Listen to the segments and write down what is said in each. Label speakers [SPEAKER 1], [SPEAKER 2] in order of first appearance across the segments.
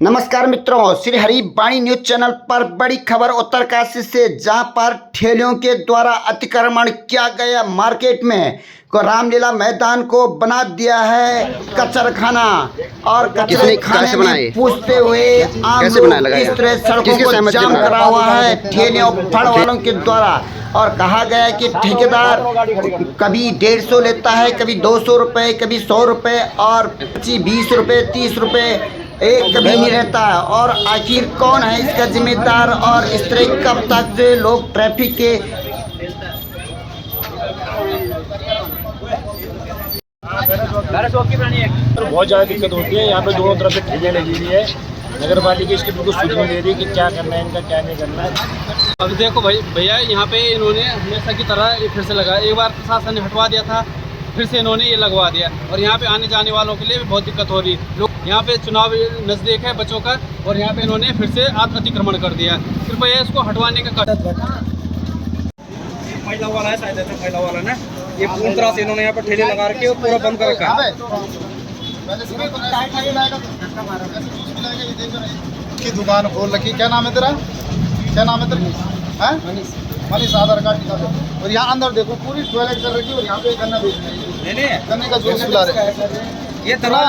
[SPEAKER 1] नमस्कार मित्रों, श्री हरि वाणी news channel पर बड़ी खबर उत्तरकाशी से, जहां पर ठेलियों के द्वारा अतिक्रमण किया गया मार्केट में को रामलीला मैदान को बना दिया है कचरखाना। और कचरे खाने में पूछते हुए आम लोग इस तरह सड़कों को जाम करा हुआ है ठेलियों फड़ वालों के द्वारा। और कहा गया है कि ठेकेदार कभी 150 लेता है, कभी 200 रुपये, कभी 100 रुपये और 20 रुपये 30 रुपये एक कभी नहीं रहता है। और आखिर कौन है इसका जिम्मेदार, और इस तरह कब तक जो लोग ट्रैफिक के
[SPEAKER 2] बहुत ज़्यादा दिक्कत होती है। यहाँ पे दोनों तरफ से ठेलियाँ लगी हुई है। नगर पालिका इसकी बिल्कुल सूचना दे रही है कि क्या करना है, इनका क्या नहीं करना है।
[SPEAKER 3] अब देखो भैया यहाँ पे इन्होंने हमेशा की तरह ये फिर से लगा, एक बार प्रशासन ने हटवा दिया था, फिर से इन्होंने ये लगवा दिया। और यहाँ पे आने जाने वालों के लिए भी बहुत दिक्कत हो रही है। लोग यहाँ पे चुनाव नज़दीक है बच्चों का, और यहाँ पे इन्होंने फिर से अतिक्रमण कर दिया। कृपया इसको हटवाने का
[SPEAKER 4] महिला वाला है, शायद ऐसा महिला वाला ना, ये पूरी तरह से इन्होंने यहाँ पर ठेले लगा रखे और पूरा बंद कर रखा है।
[SPEAKER 5] की दुकान खोल रखी। क्या नाम है तेरा? क्या नाम है तेरा? मनीष आधार कार्ड निकालो। और यहाँ अंदर देखो पूरी टॉयलेट कर रखी, और यहाँ पे गन्ना बेच रहे हैं। गन्ने का जूस पिला रहे हैं।
[SPEAKER 4] ये तरह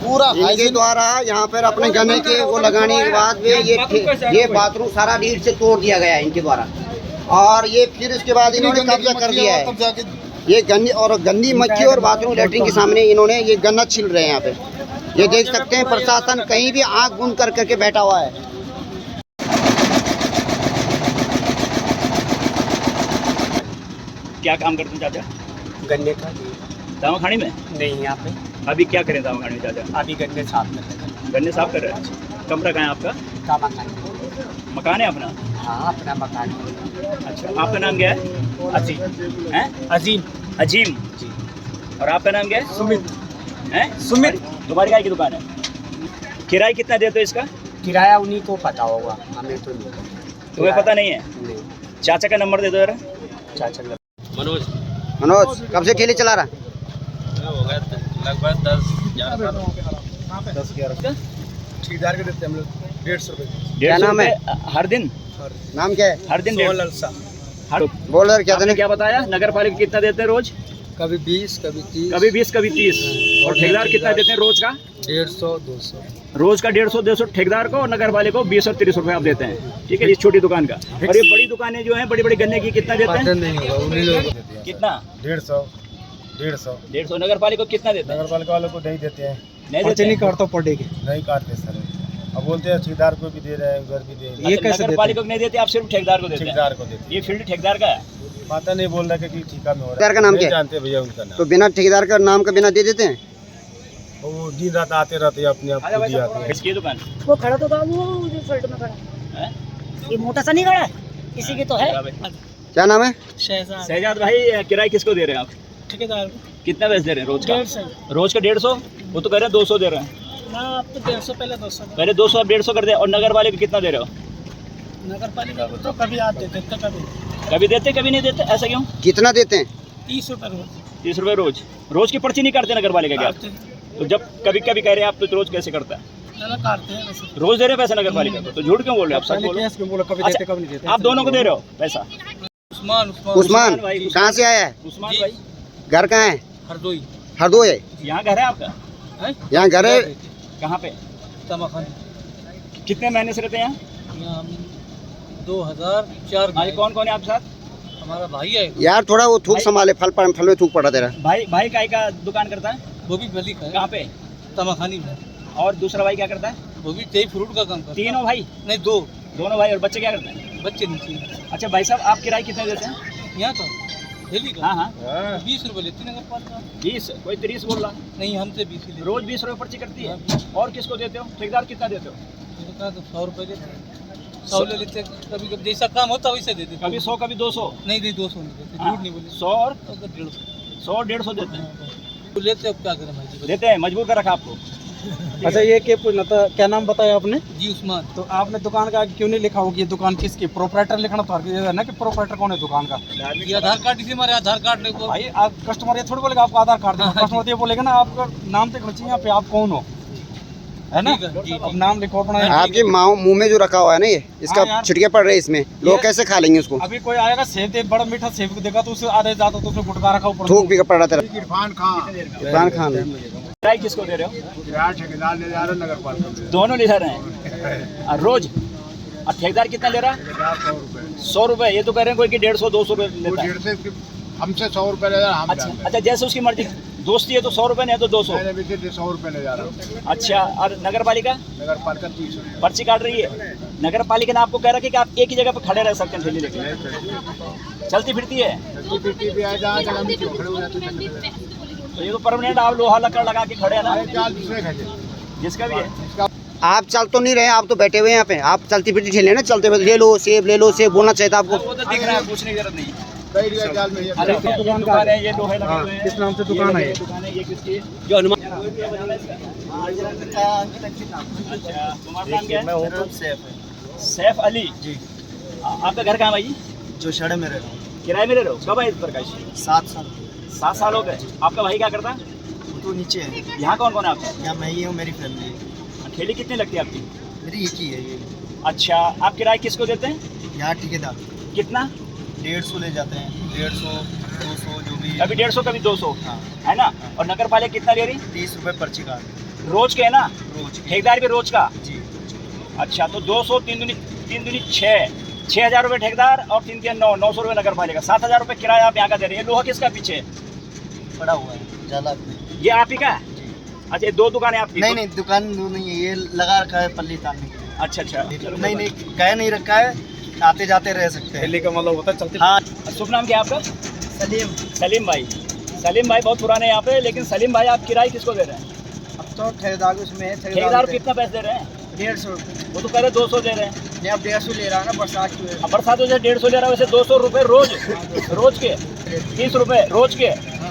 [SPEAKER 1] पूरा इनके द्वारा यहाँ पर अपने गन्ने के वो लगाने के बाद में ये बाथरूम सारा नीट से तोड़ दिया गया है इनके द्वारा। और ये फिर इसके बाद इन्होंने कब्जा कर दिया है।
[SPEAKER 5] तब जाके
[SPEAKER 1] ये गंदी और गंदी मक्खी और बाथरूम लैट्रिन के सामने इन्होंने ये गन्ना छिल रहे हैं। यहाँ पे ये देख सकते हैं, प्रशासन कहीं भी आंख बंद कर करके बैठा हुआ है।
[SPEAKER 6] क्या काम करते हैं चाचा?
[SPEAKER 3] गन्ने का
[SPEAKER 6] दामाखानी में?
[SPEAKER 3] नहीं, यहाँ पे
[SPEAKER 6] अभी क्या करें दामाखानी में चाचा?
[SPEAKER 3] अभी गन्ने साफ कर रहे हैं।
[SPEAKER 6] गन्ने साफ कर रहे हैं। कमरा कहाँ है आपका? मकान है अपना?
[SPEAKER 3] हाँ, अपना मकान।
[SPEAKER 6] अच्छा, आपका नाम क्या है?
[SPEAKER 3] अजीम
[SPEAKER 6] हैं?
[SPEAKER 3] अजीम
[SPEAKER 6] अजीम
[SPEAKER 3] जी।
[SPEAKER 6] और आपका नाम क्या है?
[SPEAKER 3] सुमित
[SPEAKER 6] हैं?
[SPEAKER 3] सुमित।
[SPEAKER 6] तुम्हारी काय की दुकान है? किराया कितना देते हो इसका?
[SPEAKER 3] किराया उन्हीं को पता होगा, हमें तो नहीं।
[SPEAKER 6] तुम्हें पता नहीं है?
[SPEAKER 3] नहीं।
[SPEAKER 6] चाचा का नंबर दे दो जरा।
[SPEAKER 3] चाचा
[SPEAKER 1] मनोज कब से ठेली चला रहा?
[SPEAKER 3] हो गया लगभग 10-11
[SPEAKER 5] ठेकेदार के देते हैं हम लोग 150 रुपये।
[SPEAKER 1] क्या नाम है?
[SPEAKER 6] हर दिन?
[SPEAKER 1] नाम क्या है?
[SPEAKER 6] हर दिन हर
[SPEAKER 1] बोल रहे क्या
[SPEAKER 6] आपने
[SPEAKER 1] देने?
[SPEAKER 6] क्या बताया? नगर पालिका कितना देते हैं रोज?
[SPEAKER 4] कभी 20, कभी 30,
[SPEAKER 6] कभी 20, कभी 30। और ठेकेदार कितना देते हैं रोज का?
[SPEAKER 4] 150, 200।
[SPEAKER 6] रोज का 150-200 ठेकेदार को, और नगर वाले को 20 और 30 रुपए आप देते हैं। ठीक है, इस छोटी दुकान का। और ये बड़ी दुकानें जो हैं, बड़ी बड़ी गन्ने की कितना देते हैं?
[SPEAKER 4] नहीं होगा, उन्हीं लोगों को देते हैं।
[SPEAKER 6] कितना?
[SPEAKER 5] 150
[SPEAKER 6] नगर पालिका को कितना देते हैं?
[SPEAKER 5] नगर पालिका वालों को नहीं देते हैं।
[SPEAKER 6] नहीं देते हैं?
[SPEAKER 4] काटता पड़े के
[SPEAKER 5] नहीं काटते सर। अब बोलते हैं ठेकेदार को भी दे रहे हैं, उधर भी दे रहे हैं।
[SPEAKER 6] अच्छा, नगर पालिका को नहीं देते, आप सिर्फ ठेकेदार को देते हैं?
[SPEAKER 5] ठेकेदार को देते
[SPEAKER 6] ये फील्ड ठेकेदार का है?
[SPEAKER 5] हैं। पता नहीं बोल रहे कि ठेका में हो रहा है।
[SPEAKER 1] ठेकेदार का नाम क्या है?
[SPEAKER 5] जानते भैया उनका नाम।
[SPEAKER 1] तो बिना ठेकेदार का नाम का बिना दे देते हैं।
[SPEAKER 5] वो दिन रात आते रहते हैं, अपने आप खुद ही आते हैं।
[SPEAKER 6] किसकी दुकान?
[SPEAKER 7] वो खड़ा तो था, वो जो फील्ड में खड़ा
[SPEAKER 6] हैं?
[SPEAKER 7] ये मोटा सा नहीं खड़ा है, इसी की तो है।
[SPEAKER 1] क्या नाम है?
[SPEAKER 7] शहजाद
[SPEAKER 6] शहजाद भाई, किराया किसको दे रहे हैं आप?
[SPEAKER 7] ठेकेदार
[SPEAKER 6] कितना पैसे दे रहे हैं रोज का?
[SPEAKER 7] 150
[SPEAKER 6] रोज का 150? वो तो कह रहे हैं 200 दे रहे हैं।
[SPEAKER 7] ना, आप तो 150 पहले 200।
[SPEAKER 6] पहले 200, अब 150 कर दे। और नगर वाले को कितना दे रहे हो?
[SPEAKER 7] नगर पालिका को तो कभी आप देते थे,
[SPEAKER 6] कभी देते, कभी नहीं देते, ऐसा क्यों?
[SPEAKER 1] कितना देते हैं?
[SPEAKER 7] 30 रुपये रोज
[SPEAKER 6] 30 रुपए रोज? रोज की पर्ची नहीं काटते नगर पालिका क्या? तो जब कभी कभी कह रहे हैं आप, तो रोज कैसे करता है?
[SPEAKER 7] काटते हैं वैसे।
[SPEAKER 6] रोज दे रहे हैं पैसा नगर पालिका को, तो झूठ क्यों बोल रहे हो आप? सच बोलो।
[SPEAKER 4] कभी
[SPEAKER 6] अच्छा,
[SPEAKER 4] कभी नहीं देते।
[SPEAKER 6] आप दोनों को दे रहे हो पैसा?
[SPEAKER 1] उस्मान
[SPEAKER 6] भाई,
[SPEAKER 1] कहाँ से आया है?
[SPEAKER 6] उस्मान भाई,
[SPEAKER 1] घर कहाँ है?
[SPEAKER 4] हरदोई
[SPEAKER 1] हरदोई है।
[SPEAKER 6] यहाँ घर है आपका?
[SPEAKER 1] यहाँ घर है।
[SPEAKER 6] कहाँ पे?
[SPEAKER 4] तमाखानी।
[SPEAKER 6] कितने महीने से रहते हैं यहाँ?
[SPEAKER 4] हम 2004
[SPEAKER 6] भाई कौन कौन है आपके साथ?
[SPEAKER 4] हमारा भाई है,
[SPEAKER 1] यार थोड़ा वो थूक संभाले, फल में थूक पड़ा तेरा।
[SPEAKER 6] भाई काय का दुकान करता है?
[SPEAKER 4] वो भी मलिक है।
[SPEAKER 6] कहाँ पे?
[SPEAKER 4] तमाखानी में।
[SPEAKER 6] और दूसरा भाई क्या करता है?
[SPEAKER 4] वो भी तेई फ्रूट का काम करता है।
[SPEAKER 6] तीनों भाई?
[SPEAKER 4] नहीं, 2
[SPEAKER 6] दोनों भाई। और बच्चे क्या करते हैं?
[SPEAKER 4] बच्चे नीचे।
[SPEAKER 6] अच्छा भाई साहब, आप किराया कितना देते हैं?
[SPEAKER 4] यहाँ तो डेली का
[SPEAKER 6] हाँ हाँ,
[SPEAKER 4] 20 रुपये लेती नगर पालिका।
[SPEAKER 6] 20? कोई 30 बोल रहा।
[SPEAKER 4] नहीं, हमसे 20 ही लेती।
[SPEAKER 6] रोज 20 रुपये पर्ची कटती है। और किसको देते हो? ठेकेदार कितना देते हो?
[SPEAKER 4] तो 100 रुपये लेते हैं, 100 ले लेते हैं। कभी कभी जैसा काम होता वैसे देते हैं।
[SPEAKER 6] कभी 100, कभी 200?
[SPEAKER 4] नहीं, 200 नहीं देते,
[SPEAKER 6] हाँ,
[SPEAKER 4] झूठ नहीं बोले।
[SPEAKER 6] 100 और
[SPEAKER 4] 150
[SPEAKER 6] 100-150 देते हैं।
[SPEAKER 4] तो लेते अब क्या करें भाई जी।
[SPEAKER 6] देते हैं, मजबूर कर रखा आपको।
[SPEAKER 3] अच्छा, ये क्या नाम बताया आपने?
[SPEAKER 4] जी उस्मान।
[SPEAKER 3] तो आपने दुकान का आगे क्यों नहीं लिखा हो कि ये दुकान किसकी? प्रोपराइटर लिखना तो है ना कि प्रोपराइटर कौन है दुकान का।
[SPEAKER 4] ये आधार कार्ड इसी हमारे आधार कार्ड को।
[SPEAKER 3] भाई आप कस्टमर ये थोड़ी बोलेगा आपका आधार कार्ड देना, कस्टमर ये बोलेगा ना आपका नाम तो लिखना चाहिए यहाँ पे, आप कौन हो।
[SPEAKER 4] है ना। अब नाम लिखो अपना।
[SPEAKER 1] आपके मुंह में जो रखा हुआ है ना, ये इसका
[SPEAKER 4] हाँ यार।
[SPEAKER 1] छिटके पड़ रहे हैं इसमें, लोग कैसे खा लेंगे उसको?
[SPEAKER 4] अभी कोई आएगा सेब दे, बड़ा मीठा सेब देगा तो उसे आधे ज्यादा तो उसमें गुटका रखा ऊपर।
[SPEAKER 1] थूक भी पड़ रहा तेरा।
[SPEAKER 5] इरफान खान
[SPEAKER 6] किराए किसको दे रहे हो?
[SPEAKER 5] ठेकेदार ले जा रहे नगर पालिका
[SPEAKER 6] दोनों ले जा रहे हैं और रोज। और ठेकेदार कितना ले रहा है? 100 रुपए। ये तो कह रहे हैं कोई कि 150 200 रुपए लेता है।
[SPEAKER 5] हमसे 100 रुपए ले जा रहा, हम
[SPEAKER 6] अच्छा, जैसे उसकी मर्जी। दोस्ती है तो 100 रुपए, नहीं तो 200।
[SPEAKER 5] 100 रुपए ले जा रहा हूँ।
[SPEAKER 6] अच्छा, और नगर पालिका
[SPEAKER 5] नगर पालिका 30 रुपए
[SPEAKER 6] पर्ची काट रही है। नगर पालिका ने आपको कह रखा है कि आप एक ही जगह पर खड़े रह सकते हैं ठेली लेके। चलती फिरती है
[SPEAKER 5] भी आ जहाँ जगह में खड़े हो जाते हैं।
[SPEAKER 6] तो ये तो परमानेंट आप लोहा लकड़ लगा के खड़े हैं ना,
[SPEAKER 5] चाल दूसरे खड़े
[SPEAKER 6] जिसका भी है।
[SPEAKER 1] आप चल तो नहीं रहे, आप तो बैठे हुए हैं यहाँ पे। आप चलती फिरती ठेले ना, चलते हुए ले लो सेब, ले लो सेब, बोलना चाहिए था आपको।
[SPEAKER 6] वो तो दिख रहा है, पूछने की जरूरत नहीं है।
[SPEAKER 5] बैठ गया जाल में ये।
[SPEAKER 6] अरे दुकान है, ये लोहे लगे हुए हैं।
[SPEAKER 4] किस नाम से दुकान है ये?
[SPEAKER 6] दुकान है ये किसकी? जो हनुमान। अच्छा, तुम्हारा नाम क्या है? सैफ अली जी। आपका घर कहाँ है भाई?
[SPEAKER 8] जो शहर में रह रहा हूँ।
[SPEAKER 6] किराए में रह रहे हो? कब आए इस प्रकाश?
[SPEAKER 8] 7 साल।
[SPEAKER 6] 7 साल हो गए। आपका भाई क्या करता है?
[SPEAKER 8] तो नीचे है।
[SPEAKER 6] यहाँ कौन कौन है आपका?
[SPEAKER 8] यहाँ मैं ही हूँ, मेरी फैमिली है।
[SPEAKER 6] ठेली कितनी लगती है आपकी?
[SPEAKER 8] मेरी एक ही है ये।
[SPEAKER 6] अच्छा, आप किराए किसको देते हैं?
[SPEAKER 8] यहाँ ठेकेदार
[SPEAKER 6] कितना?
[SPEAKER 8] 150 ले जाते हैं। 150 200 जो भी।
[SPEAKER 6] कभी 150 कभी 200
[SPEAKER 8] हाँ।
[SPEAKER 6] है ना। और नगर पालिका कितना ले रही?
[SPEAKER 8] 30 रुपए पर्ची काट।
[SPEAKER 6] रोज के है ना?
[SPEAKER 8] रोज की।
[SPEAKER 6] ठेकेदार भी रोज का?
[SPEAKER 8] जी।
[SPEAKER 6] अच्छा, तो 200 3 दूनी 6,000 रुपये ठेकेदार और 3 3 9 900 रुपये नगर पालिका। 7,000 रुपये किराया आप यहाँ का दे रहे हैं। लोहा किसका पीछे है?
[SPEAKER 8] पड़ा हुआ है जाला पे।
[SPEAKER 6] ये आप ही का है? अच्छा, ये 2 दुकानें आपकी?
[SPEAKER 8] नहीं नहीं, दुकान दो नहीं है, ये लगा रखा है पल्ली तारने के लिए।
[SPEAKER 6] अच्छा अच्छा।
[SPEAKER 8] नहीं नहीं, कह नहीं रखा है, आते जाते रह सकते हैं।
[SPEAKER 4] ठेले का मतलब होता है चलते।
[SPEAKER 8] हाँ।
[SPEAKER 6] शुभ नाम क्या है आपका?
[SPEAKER 8] सलीम।
[SPEAKER 6] सलीम भाई। सलीम भाई बहुत पुराने यहाँ पे, लेकिन सलीम भाई आप किराए किसको दे रहे हैं?
[SPEAKER 8] अब तो ठेकेदार उसमें है।
[SPEAKER 6] ठेकेदार कितना पैसे दे रहे हैं?
[SPEAKER 8] 150 रुपये।
[SPEAKER 6] वो तो कह रहे 200 दे रहे हैं।
[SPEAKER 8] नहीं, अब 150 ले रहा है ना, बरसात की वजह
[SPEAKER 6] अब बरसात वजह 150 ले रहा है, वैसे 200 रुपये रोज। रोज के 30 रुपये रोज के।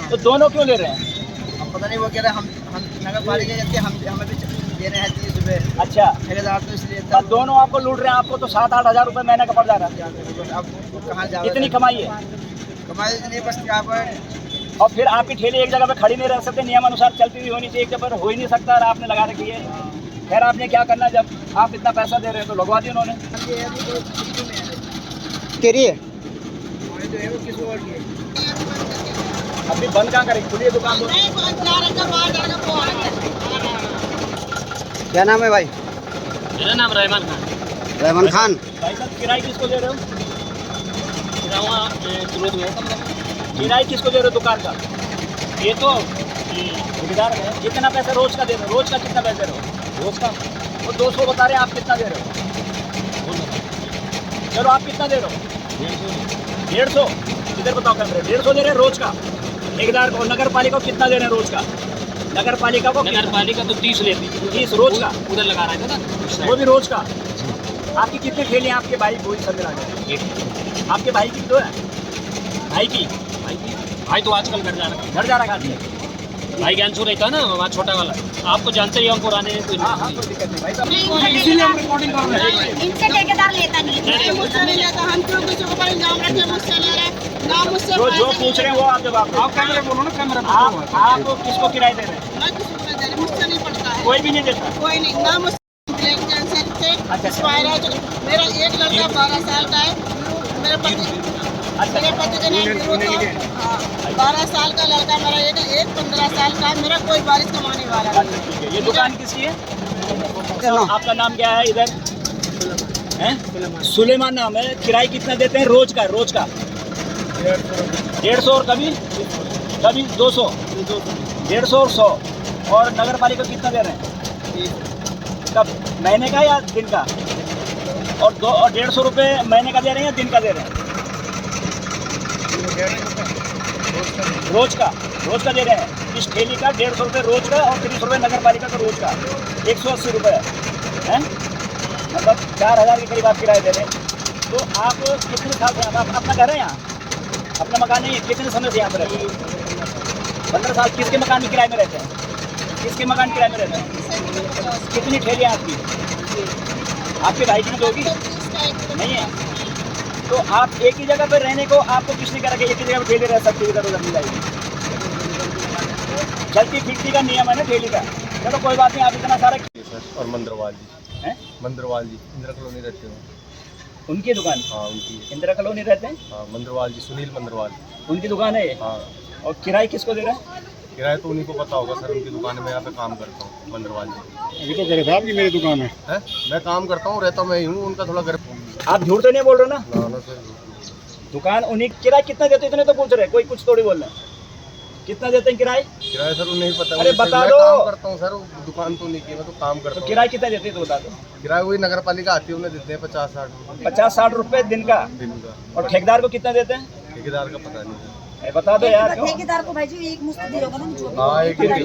[SPEAKER 6] तो दोनों क्यों ले रहे हैं?
[SPEAKER 8] से। अब पता नहीं वो कह रहे हम नगर पालिका कहते हैं, हम हमें भी दे रहे हैं 30 रुपये।
[SPEAKER 6] अच्छा,
[SPEAKER 8] ठेकेदार तो इसलिए
[SPEAKER 6] तो दोनों आपको लूट रहे हैं। आपको तो 7-8 हज़ार रुपये महीने का पड़ जा रहा है।
[SPEAKER 8] अब कहाँ जा
[SPEAKER 6] कितनी कमाई है?
[SPEAKER 8] कमाई नहीं, बस यहाँ पर।
[SPEAKER 6] और फिर आपकी ठेली एक जगह पे खड़ी नहीं रह सकते, नियम अनुसार चलती हुई होनी चाहिए। एक जगह पर हो ही नहीं सकता और आपने लगा रखी है। खैर, आपने क्या करना है, जब आप इतना पैसा दे रहे हैं तो लगवा दिए उन्होंने।
[SPEAKER 1] तेरी है
[SPEAKER 6] अभी बंद कहाँ करें, खुली है दुकान तो।
[SPEAKER 1] क्या नाम है भाई?
[SPEAKER 2] मेरा नाम रहमान खान।
[SPEAKER 1] रहमान खान।
[SPEAKER 6] भाई साहब, किराए किसको दे रहे हो? किराए किसको दे रहे हो दुकान का? ये तो ठेकेदार है। कितना पैसा रोज का दे रहे हो? रोज का कितना पैसा दे रहे हो? रोज का वो 200 बता रहे हैं, आप कितना दे रहे हो? चलो, आप कितना दे रहे हो? 150। इधर बताओ कैमरे। 150 दे रहे हैं रोज का ठेकेदार को। नगर पालिका को कितना दे रहे हैं रोज का? नगर पालिका को
[SPEAKER 2] नगर पालिका तो 30 लेती है।
[SPEAKER 6] 30 रोज का।
[SPEAKER 2] उधर लगा रहा था ना,
[SPEAKER 6] वो भी रोज का। आपकी कितनी ठेली हैं? आपके भाई वही सब मिला के। आपके भाई की 2 है? भाई की
[SPEAKER 2] भाई तो आजकल घर जा रहा है।
[SPEAKER 6] घर जा रखा है।
[SPEAKER 2] भाई ज्ञानसू रहता है ना वहाँ, छोटा वाला। आप तो जानते ही हम पुराने हैं, कोई
[SPEAKER 6] हाँ हाँ,
[SPEAKER 2] नहीं।
[SPEAKER 6] कोई दिक्कत नहीं भाई साहब।
[SPEAKER 4] इसीलिए हम रिकॉर्डिंग कर रहे हैं।
[SPEAKER 9] इनसे ठेकेदार लेता नहीं है, मुझसे नहीं लेता। हम क्यों किसी को बड़े नाम रखे, मुझसे ले रहे ना, मुझसे
[SPEAKER 6] जो पूछ रहे हैं वो आप जवाब दो।
[SPEAKER 4] आप कैमरे बोलो ना, कैमरे
[SPEAKER 6] आप किसको किराए दे रहे हैं?
[SPEAKER 9] मैं किसी को नहीं दे रही, मुझसे नहीं पड़ता है
[SPEAKER 6] कोई भी नहीं देता।
[SPEAKER 9] कोई नहीं ना। मुझसे ब्लड कैंसर से एक्सपायर है। मेरा एक लड़का 12 साल का है। मेरे पति का नाम विरोध था। 12 साल का लड़का मेरा, एक 15 साल का है। मेरा कोई बारिश कमाने वाला
[SPEAKER 6] अच्छा, ठीक है। ये दुकान किसकी है? आपका नाम क्या है इधर? सुलेमान नाम है। किराए कितना देते हैं रोज का? रोज का 150 और कभी 200। 150 और 100। और नगर पालिका कितना दे रहे हैं? कब, महीने का या दिन का? और 150 रुपये महीने का दे रहे हैं या दिन का दे रहे हैं? रोज का। रोज का दे रहे हैं। इस ठेली का 150 रुपये रोज का और 30 रुपये नगर पालिका का रोज का। 180 रुपये है, मतलब 4,000 के करीब आप किराया दे रहे हैं। तो आप कितने साल से आप अपना घर है यहाँ? अपना मकान नहीं है? कितने समय से यहाँ पर रहते हैं? 15 साल। किसके मकान में किराए में रहते हैं? किसके मकान किराए में रहते हैं? कितनी ठेलियाँ आपकी? आपके भाई की भी होगी? नहीं है। तो आप एक ही जगह पर रहने को आपको किसने कहा कि एक ही जगह पर ठेली रह सकती है, इधर उधर नहीं जाएगी? चलती फिरती का नियम है ना ठेली का। चलो कोई बात नहीं, आप इतना सारा
[SPEAKER 2] और मंदरवाल जी
[SPEAKER 6] हैं?
[SPEAKER 2] मंदरवाल जी इंदिरा कॉलोनी रहते हो।
[SPEAKER 6] उनकी दुकान?
[SPEAKER 2] हाँ उनकी है।
[SPEAKER 6] इंदिरा कॉलोनी रहते हैं?
[SPEAKER 2] हाँ मंदरवाल जी, सुनील मंदरवाल।
[SPEAKER 6] उनकी दुकान है ये?
[SPEAKER 2] हाँ।
[SPEAKER 6] और किराया किसको दे रहा है?
[SPEAKER 2] किराया तो उन्हीं को पता होगा सर, उनकी दुकान में यहाँ पे काम करता हूँ मंदरवाल जी।
[SPEAKER 5] अभी तो कह रहे थे आपकी मेरी दुकान है।
[SPEAKER 2] मैं काम करता हूँ, रहता मैं ही हूँ, उनका थोड़ा घर।
[SPEAKER 6] आप झूठ तो नहीं बोल रहे ना?
[SPEAKER 2] ना सर।
[SPEAKER 6] दुकान उन्हीं, किराया कितना देते इतने तो पूछ रहे, कोई कुछ थोड़ी बोल रहे हैं। कितना देते हैं किराया?
[SPEAKER 2] किराया सर उन्हें ही पता।
[SPEAKER 6] अरे बता
[SPEAKER 2] मैं
[SPEAKER 6] दो।
[SPEAKER 2] काम करता हूँ सर, दुकान तो नहीं की, मैं तो काम करता हूँ।
[SPEAKER 6] किराया कितना देते हैं तो बता दो।
[SPEAKER 2] किराया वही नगर पालिका आती है उन्हें देते हैं 50-60
[SPEAKER 6] 50-60 रुपए दिन का।
[SPEAKER 2] का।
[SPEAKER 6] और ठेकेदार को कितना देते हैं?
[SPEAKER 2] ठेकेदार का पता नहीं।
[SPEAKER 6] बता दो यार।
[SPEAKER 9] ठेकेदार को भाई जी एक मुश्त दिया होगा ना।
[SPEAKER 2] हाँ एक
[SPEAKER 6] फिर भी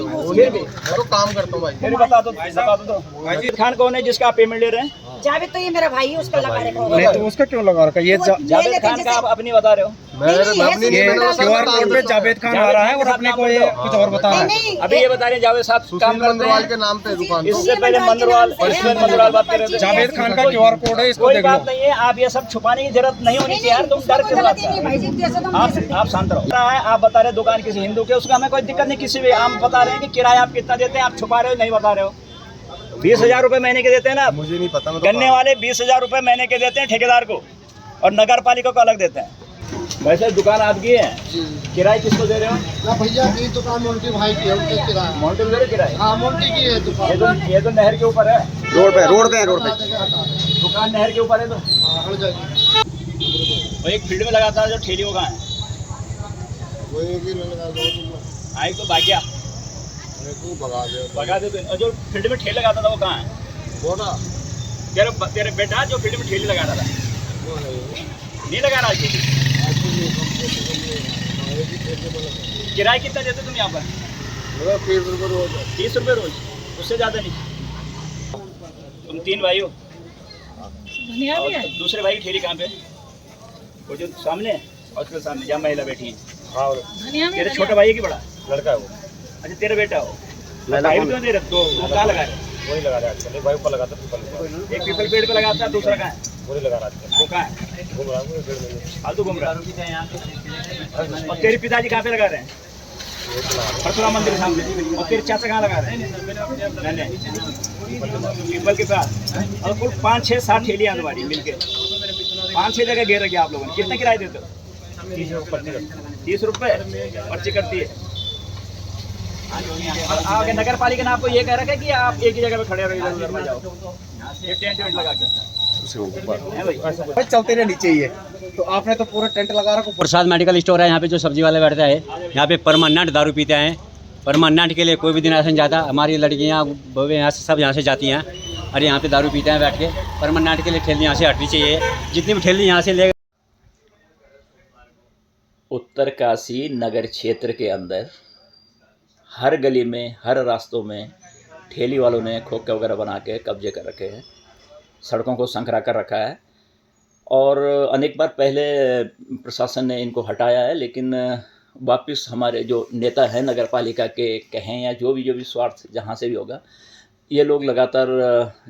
[SPEAKER 2] मैं तो काम करता हूँ भाई।
[SPEAKER 6] फिर भी बता दो जावेद खान कौन है जिसका आप पेमेंट ले रहे हैं?
[SPEAKER 9] जावेद तो ये मेरा भाई है, उसका लगा रखा
[SPEAKER 5] नहीं तो उसका क्यों लगा रखा? ये
[SPEAKER 6] जावेद खान का आप अपनी बता रहे हो?
[SPEAKER 5] क्यूआर कोड पे जावेद खान आ रहा है और अपने को ये कुछ और बता रहा है।
[SPEAKER 6] अभी ये बता रहे हैं जावेद साहब काम करते हैं
[SPEAKER 2] के नाम पे दुकान।
[SPEAKER 6] इससे पहले मंदरवाल बात कर रहे थे।
[SPEAKER 5] जावेद खान का क्यूआर कोड है, इसको
[SPEAKER 6] कोई
[SPEAKER 5] देख लो।
[SPEAKER 6] बात नहीं है, आप ये सब छुपाने की जरूरत नहीं होनी चाहिए यार। तुम डर क्यों लगता है? आप शांत रहो। आप बता रहे दुकान किसी हिंदू के, उसका हमें कोई दिक्कत नहीं। किसी भी हम बता रहे हैं कि किराया आप कितना देते हैं, आप छुपा रहे हो, नहीं बता रहे हो। 20,000 रुपए महीने के देते हैं ना?
[SPEAKER 2] मुझे नहीं पता।
[SPEAKER 6] गन्ने वाले 20,000 रुपए महीने के देते हैं ठेकेदार को, और नगर पालिका को अलग देते हैं। वैसे दुकान आपकी है, किराया किसको दे रहे हो?
[SPEAKER 5] ना भैया मेरी दुकान मोन्टी भाई की है, उनके किराया।
[SPEAKER 6] मोन्टी दे रहे किराया?
[SPEAKER 5] हाँ मोन्टी की है दुकान।
[SPEAKER 6] ये तो नहर के ऊपर है।
[SPEAKER 1] रोड पे
[SPEAKER 6] दुकान नहर के ऊपर है तो
[SPEAKER 5] हट जाएगी।
[SPEAKER 6] वो एक फील्ड में लगाता है जो ठेलियों का है,
[SPEAKER 5] वो एक ही लगा दो।
[SPEAKER 6] आई तो भाग्या भगा दे। और जो फील्ड में ठेले लगाता था वो कहाँ है?
[SPEAKER 5] बोला
[SPEAKER 6] तेरे बेटा जो फील्ड में ठेले लगा रहा था, नहीं लगा रहा है? किराया कितना देते तुम यहाँ पर?
[SPEAKER 5] 30 रुपये रोज।
[SPEAKER 6] 30 रुपये रोज, उससे ज़्यादा नहीं। तुम 3 भाई हो, और दूसरे भाई की ठेली कहाँ पे? वो जो सामने है और उसके सामने जहाँ महिला बैठी है। तेरे छोटा भाई है कि बड़ा?
[SPEAKER 2] लड़का है वो।
[SPEAKER 6] अच्छा तेरा बेटा हो। भाई क्यों दे रहे? वो कहाँ लगा रहे?
[SPEAKER 2] वही लगा रहा है, भाई ऊपर लगाता है।
[SPEAKER 6] एक पीपल पेड़ पे लगाता है, दूसरा कहाँ है?
[SPEAKER 2] वही लगा रहा है।
[SPEAKER 6] वो कहाँ है?
[SPEAKER 2] घूम रहा हूँ
[SPEAKER 6] फालतू घूम रहा है। और तेरे पिताजी कहाँ पे लगा रहे हैं? परशुराम मंदिर के सामने। और तेरे चाचा कहाँ लगा रहे हैं? पीपल के पास। और कुल 5, 6, 7 ठेलियाँ तुम्हारी मिलके 5-6 जगह घेर रखी आप लोगों ने। कितना किराया देते हो? 30 रुपये पर्ची कटती है। आगे नगर पालिका ने आपको ये कह रखा है कि आप एक ही जगह पे खड़े रहो, इधर मत जाओ। ये टेंट वेंट लगा के
[SPEAKER 5] भाई चलते रहनी चाहिए, तो आपने तो पूरा टेंट लगा रखा।
[SPEAKER 10] प्रसाद मेडिकल स्टोर है, यहाँ पे जो सब्जी वाले बैठता है, यहाँ पे परमानेंट दारू पीते हैं। परमानेंट के लिए कोई भी दिन ऐसा नहीं जाता। हमारी लड़कियाँ बहू यहाँ से सब यहाँ से जाती हैं और यहाँ पे दारू पीते हैं बैठ के। परमानेंट के लिए ठेली यहाँ से हटनी चाहिए, जितनी भी ठेली यहाँ से ले।
[SPEAKER 6] उत्तरकाशी नगर क्षेत्र के अंदर हर गली में, हर रास्तों में ठेली वालों ने खोखे वगैरह बना के कब्जे कर रखे हैं, सड़कों को संकरा कर रखा है। और अनेक बार पहले प्रशासन ने इनको हटाया है, लेकिन वापस हमारे जो नेता हैं नगर पालिका के कहें या जो भी स्वार्थ जहाँ से भी होगा, ये लोग लगातार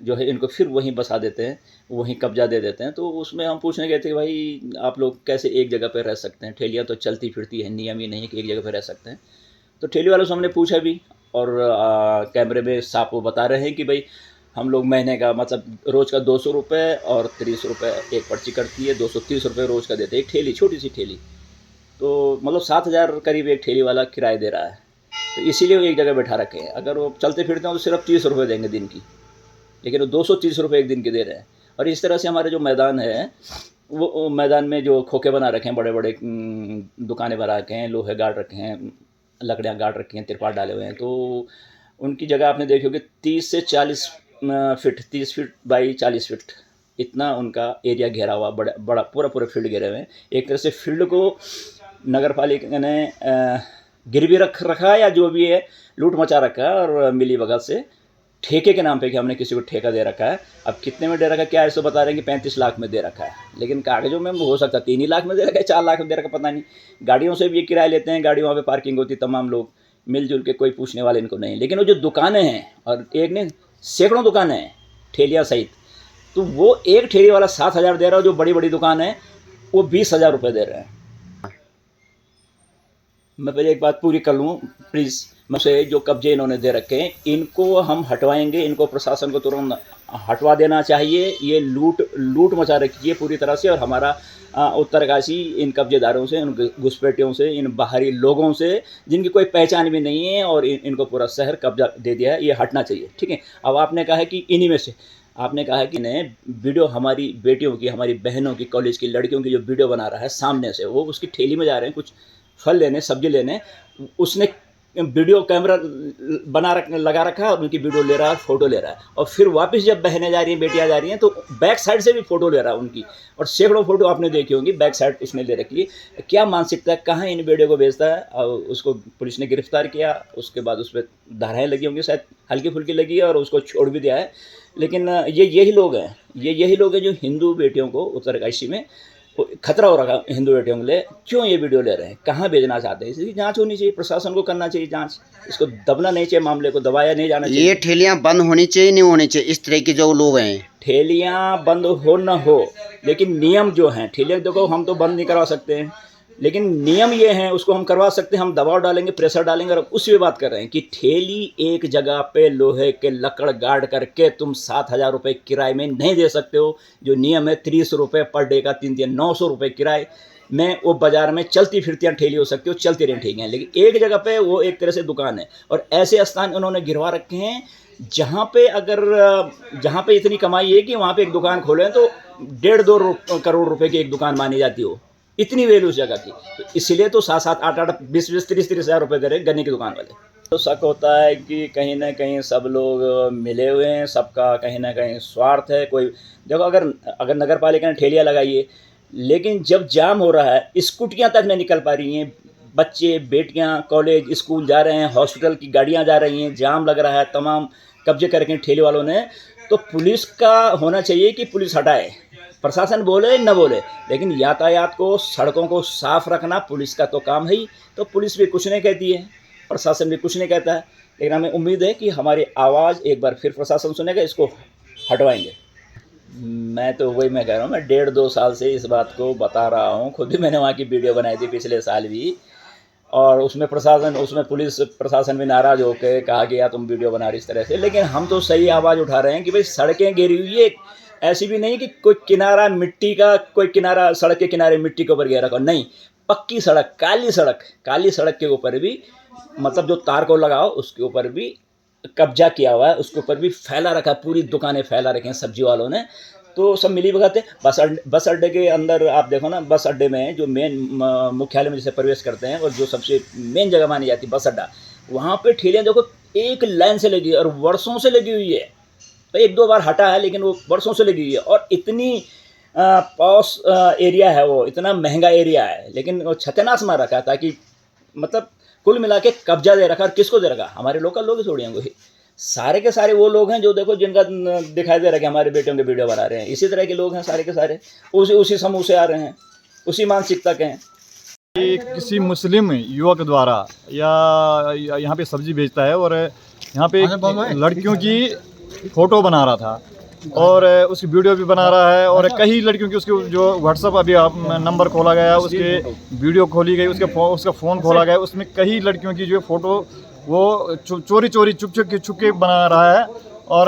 [SPEAKER 6] जो है इनको फिर वहीं बसा देते हैं, वहीं कब्जा दे देते हैं। तो उसमें हम पूछने गए थे कि भाई आप लोग कैसे एक जगह पर रह सकते हैं? ठेलियाँ तो चलती फिरती है, नियम ही नहीं है कि एक जगह पर रह सकते हैं। तो ठेली वालों से हमने पूछा भी, और कैमरे में साफ वो बता रहे हैं कि भाई हम लोग महीने का मतलब रोज़ का 200 रुपये और 30 रुपये एक पर्ची कटती है, 230 रुपये रोज़ का देते हैं। एक ठेली, छोटी सी ठेली, तो मतलब 7,000 करीब एक ठेली वाला किराया दे रहा है। तो इसीलिए वो एक जगह बैठा रखे हैं। अगर वो चलते फिरते हैं तो सिर्फ 30 रुपये देंगे दिन की, लेकिन वो 230 रुपये एक दिन के दे रहे हैं। और इस तरह से हमारे जो मैदान है, वो मैदान में जो खोखे बना रखे हैं, बड़े बड़े दुकानें बना रखे हैं, लोहे गाड़ रखे हैं, लकड़ियाँ गाड़ रखी हैं, तिरपाल डाले हुए हैं। तो उनकी जगह आपने देखी होगी 30 से 40 फीट, 30 फीट बाई 40 फीट इतना उनका एरिया घेरा हुआ, बड़ा पूरा फील्ड घेरे हुए हैं। एक तरह से फील्ड को नगर पालिका ने गिरवी रखा है या जो भी है, लूट मचा रखा है। और मिली भगत से ठेके के नाम पे कि हमने किसी को ठेका दे रखा है। अब कितने में दे रखा है क्या ऐसे बता रहे हैं कि 35 लाख में दे रखा है, लेकिन कागजों में हो सकता है 3 ही लाख में दे रखा है, 4 लाख में दे रखा है, पता नहीं। गाड़ियों से भी ये किराया लेते हैं, गाड़ी वहाँ पे पार्किंग होती, तमाम लोग मिलजुल के, कोई पूछने वाले इनको नहीं। लेकिन वो जो दुकानें हैं, और एक नहीं सैकड़ों दुकानें हैं ठेलियाँ सहित, तो वो एक ठेली वाला 7,000 दे रहा है, जो बड़ी बड़ी दुकान है वो 20,000 रुपये दे रहे हैं। मैं पहले एक बात पूरी कर लूँ प्लीज़। मुझसे जो कब्जे इन्होंने दे रखे हैं इनको हम हटवाएंगे, इनको प्रशासन को तुरंत हटवा देना चाहिए। ये लूट मचा रखी है पूरी तरह से। और हमारा उत्तरकाशी इन कब्जेदारों से, इन घुसपैठियों से, इन बाहरी लोगों से जिनकी कोई पहचान भी नहीं है और इनको पूरा शहर कब्जा दे दिया है, ये हटना चाहिए। ठीक है। अब आपने कहा है कि इन्हीं में से आपने कहा है कि ने वीडियो हमारी बेटियों की, हमारी बहनों की, कॉलेज की लड़कियों की जो वीडियो बना रहा है सामने से, वो उसकी ठेली में जा रहे हैं कुछ फल लेने, सब्जी लेने, उसने वीडियो कैमरा लगा रखा है और उनकी वीडियो ले रहा है, फ़ोटो ले रहा है। और फिर वापस जब बहनें जा रही हैं, बेटियां जा रही हैं, तो बैक साइड से भी फ़ोटो ले रहा है उनकी। और सैकड़ों फ़ोटो आपने देखी होंगी, बैक साइड उसने ले रखी है। क्या मानसिकता है, कहाँ इन वीडियो को भेजता है। और उसको पुलिस ने गिरफ्तार किया, उसके बाद उस पर धाराएँ लगी होंगी, शायद हल्की फुल्की लगी है, और उसको छोड़ भी दिया है। लेकिन यही लोग हैं, यही लोग हैं जो हिंदू बेटियों को उत्तरकाशी में खतरा हो रखा हिंदू बेटियों के लिए। क्यों ये वीडियो ले रहे हैं, कहाँ भेजना चाहते हैं, इसकी जांच होनी चाहिए, प्रशासन को करना चाहिए जांच। इसको दबना नहीं चाहिए, मामले को दबाया नहीं जाना चाहिए।
[SPEAKER 1] ये ठेलियाँ बंद होनी चाहिए, नहीं होनी चाहिए, इस तरह के जो लोग हैं।
[SPEAKER 6] ठेलियाँ बंद हो न हो, लेकिन नियम जो हैं, ठेलियाँ देखो हम तो बंद नहीं करवा सकते हैं, लेकिन नियम ये हैं उसको हम करवा सकते हैं। हम दबाव डालेंगे, प्रेशर डालेंगे। और उसी पे बात कर रहे हैं कि ठेली एक जगह पे लोहे के लकड़ गाड़ करके तुम 7,000 रुपये किराए में नहीं दे सकते हो। जो नियम है 30 रुपये पर डे का, 3 900 रुपये किराए में वो बाज़ार में चलती फिरती ठेली हो सकती हो, चलती रहें ठेलियाँ। लेकिन एक जगह पे वो एक तरह से दुकान है। और ऐसे स्थान उन्होंने गिरवा रखे हैं जहाँ पे इतनी कमाई है कि वहाँ पे एक दुकान खोलें तो 1.5-2 करोड़ रुपए की एक दुकान मानी जाती हो, इतनी वैल्यू उस जगह की। तो इसलिए तो 7-7, 8-8, 20-20, 30-30 हज़ार रुपये करें गन्ने की दुकान वाले। तो शक होता है कि कहीं ना कहीं सब लोग मिले हुए हैं, सबका कहीं ना कहीं स्वार्थ है। कोई देखो, अगर नगर पालिका ने ठेलियाँ लगाई है, लेकिन जब जाम हो रहा है, स्कूटियाँ तक नहीं निकल पा रही हैं, बच्चे बेटियाँ कॉलेज स्कूल जा रहे हैं, हॉस्पिटल की गाड़ियाँ जा रही हैं, जाम लग रहा है, तमाम कब्जे करके ठेले वालों ने। तो पुलिस का होना चाहिए कि पुलिस हटाए, प्रशासन बोले न बोले, लेकिन यातायात को, सड़कों को साफ रखना पुलिस का तो काम है ही। तो पुलिस भी कुछ नहीं कहती है, प्रशासन भी कुछ नहीं कहता है। लेकिन हमें उम्मीद है कि हमारी आवाज़ एक बार फिर प्रशासन सुनेगा, इसको हटवाएंगे। मैं तो वही मैं कह रहा हूँ, मैं 1.5-2 साल से इस बात को बता रहा हूँ। खुद भी मैंने वहाँ की वीडियो बनाई थी पिछले साल भी, और उसमें पुलिस प्रशासन भी नाराज़ होकर कहा कि यार तुम वीडियो बना रही इस तरह से। लेकिन हम तो सही आवाज़ उठा रहे हैं कि भाई सड़कें गिरी हुई है, ऐसी भी नहीं कि कोई किनारा मिट्टी का, कोई किनारा सड़क के किनारे मिट्टी के ऊपर घेरा रखा, नहीं, पक्की सड़क, काली सड़क के ऊपर भी, मतलब जो तार को लगाओ उसके ऊपर भी कब्जा किया हुआ है, उसके ऊपर भी फैला रखा, पूरी दुकानें फैला रखे हैं सब्जी वालों ने। तो सब मिली भगत है। बस अड्डे के अंदर आप देखो ना, बस अड्डे में जो मेन मुख्यालय में जैसे प्रवेश करते हैं और जो सबसे मेन जगह मानी जाती है बस अड्डा, वहाँ पे ठेलियाँ देखो एक लाइन से लगी है और वर्षों से लगी हुई है। तो 1-2 बार हटा है, लेकिन वो वर्षों से लगी हुई है। और इतनी पॉश एरिया है, वो इतना महंगा एरिया है, लेकिन वो छतेनाश मार रखा है, ताकि मतलब कुल मिला के कब्जा दे रखा। और किसको दे रखा? हमारे लोकल लोग ही छोड़ेंगे, सारे के सारे वो लोग हैं जो देखो जिनका दिखाई दे रहा है कि हमारे बेटियों के वीडियो बना रहे हैं। इसी तरह के लोग हैं सारे के सारे, उसी समूह से आ रहे हैं, उसी मानसिकता के हैं।
[SPEAKER 5] किसी मुस्लिम युवक द्वारा या यहाँ पे सब्जी बेचता है और यहाँ पे लड़कियों की फ़ोटो बना रहा था और उसकी वीडियो भी बना रहा है। और कई लड़कियों की उसके जो व्हाट्सअप अभी नंबर खोला गया, उसके वीडियो खोली गई, उसका फ़ोन खोला गया, उसमें कई लड़कियों की जो फ़ोटो वो चोरी चुप के बना रहा है। और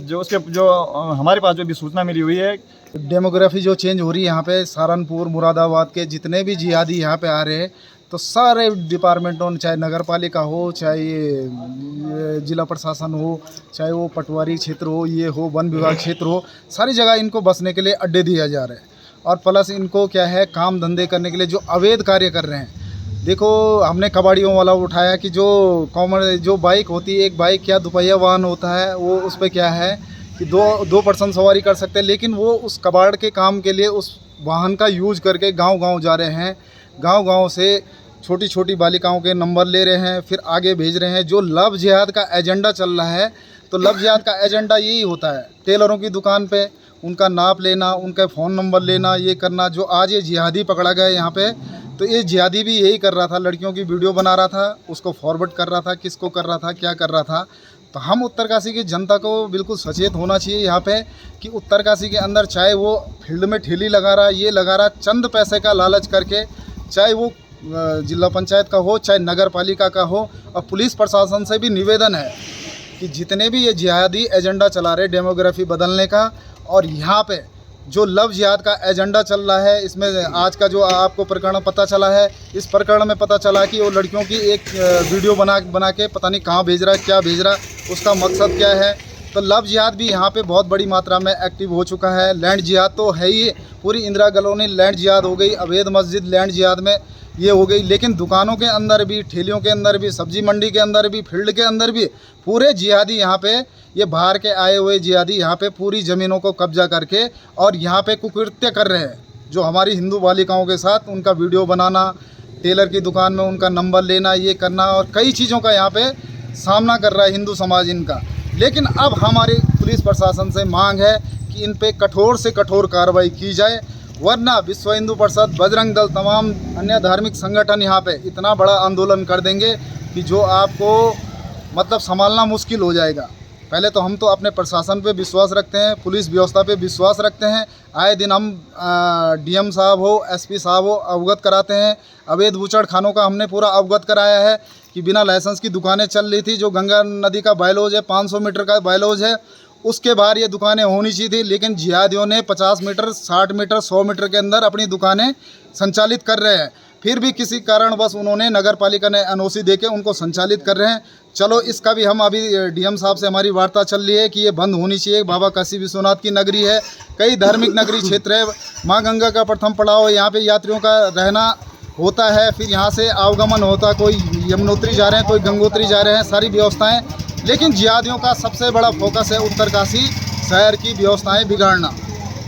[SPEAKER 5] जो हमारे पास जो भी सूचना मिली हुई है, डेमोग्राफी जो चेंज हो रही है यहाँ पे, सहारनपुर मुरादाबाद के जितने भी जिहादी यहाँ पे आ रहे हैं, तो सारे डिपार्टमेंटों, चाहे नगर पालिका हो, चाहे ये जिला प्रशासन हो, चाहे वो पटवारी क्षेत्र हो, ये हो वन विभाग क्षेत्र हो, सारी जगह इनको बसने के लिए अड्डे दिया जा रहे हैं। और प्लस इनको क्या है, काम धंधे करने के लिए जो अवैध कार्य कर रहे हैं। देखो, हमने कबाड़ियों वाला उठाया कि जो बाइक होती है, एक बाइक या दुपहिया वाहन होता है, वो उस पर क्या है कि दो पर्सन सवारी कर सकते हैं, लेकिन वो उस कबाड़ के काम के लिए उस वाहन का यूज करके गांव-गांव जा रहे हैं। गांव-गांव से छोटी छोटी बालिकाओं के नंबर ले रहे हैं, फिर आगे भेज रहे हैं। जो लव जिहाद का एजेंडा चल रहा है, तो लव जिहाद का एजेंडा यही होता है, टेलरों की दुकान पे उनका नाप लेना, उनका फ़ोन नंबर लेना, ये करना। जो आज ये जिहादी पकड़ा गया यहाँ पे, तो ये जिहादी भी यही कर रहा था, लड़कियों की वीडियो बना रहा था, उसको फॉरवर्ड कर रहा था, किसको कर रहा था, क्या कर रहा था। तो हम उत्तरकाशी की जनता को बिल्कुल सचेत होना चाहिए यहाँ पे कि उत्तरकाशी के अंदर चाहे वो फील्ड में ठेली लगा रहा, ये लगा रहा, चंद पैसे का लालच करके, चाहे वो जिला पंचायत का हो चाहे नगर पालिका का हो, और पुलिस प्रशासन से भी निवेदन है कि जितने भी ये जिहादी एजेंडा चला रहे डेमोग्राफी बदलने का, और यहाँ पे जो लव जिहाद का एजेंडा चल रहा है, इसमें आज का जो आपको प्रकरण पता चला है, इस प्रकरण में पता चला कि वो लड़कियों की एक वीडियो बना के पता नहीं कहाँ भेज रहा है, क्या भेज रहा है, उसका मकसद क्या है। तो लव जिहाद भी यहाँ पे बहुत बड़ी मात्रा में एक्टिव हो चुका है। लैंड जिहाद तो है ही, पूरी इंदिरा कॉलोनी लैंड जिहाद हो गई, अवैध मस्जिद लैंड जिहाद में ये हो गई। लेकिन दुकानों के अंदर भी, ठेलियों के अंदर भी, सब्जी मंडी के अंदर भी, फील्ड के अंदर भी पूरे जिहादी यहाँ पे, ये बाहर के आए हुए जिहादी यहाँ पे पूरी ज़मीनों को कब्जा करके और यहाँ पे कुकृत्य कर रहे हैं। जो हमारी हिंदू बालिकाओं के साथ उनका वीडियो बनाना, टेलर की दुकान में उनका नंबर लेना, ये करना, और कई चीज़ों का यहाँ पे सामना कर रहा है हिंदू समाज इनका। लेकिन अब हमारी पुलिस प्रशासन से मांग है कि इन पे कठोर से कठोर कार्रवाई की जाए, वरना विश्व हिंदू परिषद, बजरंग दल, तमाम अन्य धार्मिक संगठन यहाँ पे इतना बड़ा आंदोलन कर देंगे कि जो आपको मतलब संभालना मुश्किल हो जाएगा। पहले तो हम तो अपने प्रशासन पे विश्वास रखते हैं, पुलिस व्यवस्था पे विश्वास रखते हैं। आए दिन हम डीएम साहब हो, एसपी साहब हो, अवगत कराते हैं। अवैध बूचड़ खानों का हमने पूरा अवगत कराया है कि बिना लाइसेंस की दुकानें चल रही थी। जो गंगा नदी का बायलॉज है, 500 मीटर का बायलॉज है, उसके बाहर ये दुकानें होनी चाहिए थी। लेकिन जिहादियों ने 50 मीटर, 60 मीटर, 100 मीटर के अंदर अपनी दुकानें संचालित कर रहे हैं। फिर भी किसी कारणवश उन्होंने, नगर पालिका ने एनओसी देके उनको संचालित कर रहे हैं। चलो, इसका भी हम अभी डीएम साहब से हमारी वार्ता चल रही है कि ये बंद होनी चाहिए। बाबा काशी विश्वनाथ की नगरी है, कई धार्मिक नगरी क्षेत्र है, माँ गंगा का प्रथम पड़ाव है, यहाँ पे यात्रियों का रहना होता है, फिर यहाँ से आवागमन होता है, कोई यमुनोत्री जा रहे हैं, कोई गंगोत्री जा रहे हैं, सारी व्यवस्थाएँ। लेकिन जिहादियों का सबसे बड़ा फोकस है उत्तरकाशी शहर की व्यवस्थाएँ बिगाड़ना।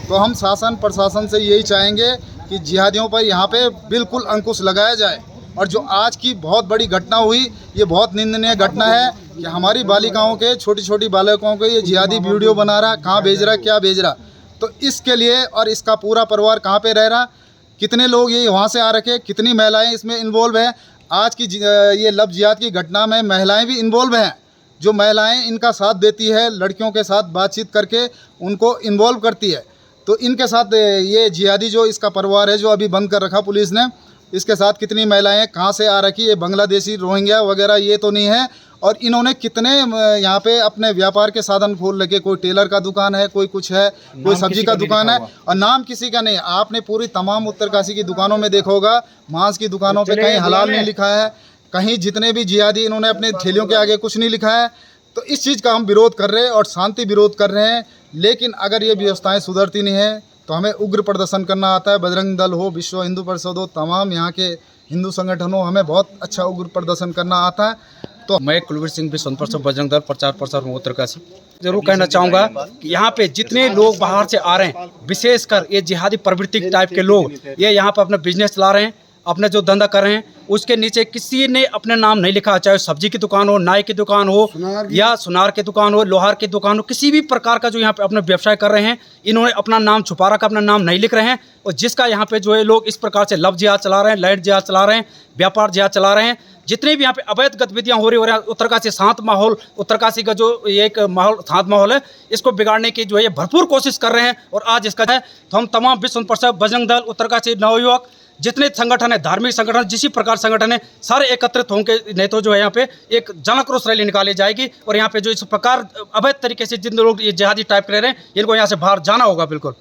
[SPEAKER 5] तो हम शासन प्रशासन से यही चाहेंगे कि जिहादियों पर यहाँ पे बिल्कुल अंकुश लगाया जाए। और जो आज की बहुत बड़ी घटना हुई, ये बहुत निंदनीय घटना है कि हमारी बालिकाओं के, छोटी छोटी बालिकाओं के ये जिहादी वीडियो बना रहा, कहाँ भेज रहा, क्या भेज रहा। तो इसके लिए, और इसका पूरा परिवार कहाँ पे रह रहा, कितने लोग ये वहाँ से आ रखे, कितनी महिलाएँ इसमें इन्वॉल्व हैं। आज की ये लव जिहाद की घटना में महिलाएँ भी इन्वॉल्व हैं। जो महिलाएँ इनका साथ देती है, लड़कियों के साथ बातचीत करके उनको इन्वॉल्व करती है। तो इनके साथ ये जिहादी जो इसका परिवार है, जो अभी बंद कर रखा पुलिस ने, इसके साथ कितनी महिलाएं कहाँ से आ रखी, ये बांग्लादेशी, रोहिंग्या वगैरह ये तो नहीं है। और इन्होंने कितने यहाँ पे अपने व्यापार के साधन खोल रखे, कोई टेलर का दुकान है, कोई कुछ है, कोई सब्जी का दुकान है, और नाम किसी का नहीं। आपने पूरी तमाम उत्तरकाशी की दुकानों में देखा होगा, मांस की दुकानों पे कहीं हलाल नहीं लिखा है, कहीं जितने भी जिहादी इन्होंने अपने ठेलियों के आगे कुछ नहीं लिखा है। तो इस चीज़ का हम विरोध कर रहे हैं और शांति विरोध कर रहे हैं। लेकिन अगर ये व्यवस्थाएं सुधरती नहीं है तो हमें उग्र प्रदर्शन करना आता है। बजरंग दल हो, विश्व हिंदू परिषद हो, तमाम यहाँ के हिंदू संगठन हो, हमें बहुत अच्छा उग्र प्रदर्शन करना आता है। तो
[SPEAKER 4] मैं कुलवीर सिंह, विश्व हिंदू परिषद बजरंग दल प्रचार प्रसार में उत्तरकाशी, जरूर कहना चाहूँगा कि यहाँ पे जितने लोग बाहर से आ रहे हैं, विशेषकर ये जिहादी प्रवृत्ति टाइप के लोग, ये यहाँ पर अपना बिजनेस चला रहे हैं, अपने जो धंधा कर रहे हैं, उसके नीचे किसी ने अपने नाम नहीं लिखा, चाहे सब्जी की दुकान हो, नाई की दुकान हो, या सुनार की दुकान हो, लोहार की दुकान हो, किसी भी प्रकार का जो यहाँ पे अपना व्यवसाय कर रहे हैं, इन्होंने अपना नाम छुपा रखा, अपना नाम नहीं लिख रहे हैं। और जिसका यहाँ पे जो है लोग इस प्रकार से लव जिहाद चला रहे हैं, लैंड जिहाद चला रहे हैं, व्यापार जिहाद चला रहे हैं, जितने भी यहाँ पे अवैध गतिविधियाँ हो रही हैं, उत्तरकाशी शांत माहौल, उत्तरकाशी का जो ये एक माहौल, शांत माहौल है, इसको बिगाड़ने की जो है ये भरपूर कोशिश कर रहे हैं। और आज इसका है तो हम तमाम विश्व हिंदू परिषद, बजरंग दल, उत्तरकाशी नवयुवक, जितने संगठन है, धार्मिक संगठन, जिस प्रकार संगठन है, सारे एकत्रित होंगे। नहीं तो जो है यहाँ पे एक जनाक्रोश रैली निकाली जाएगी और यहाँ पे जो इस प्रकार अवैध तरीके से जिन लोग ये जिहादी टाइप कर रहे हैं, इनको यहाँ से बाहर जाना होगा बिल्कुल।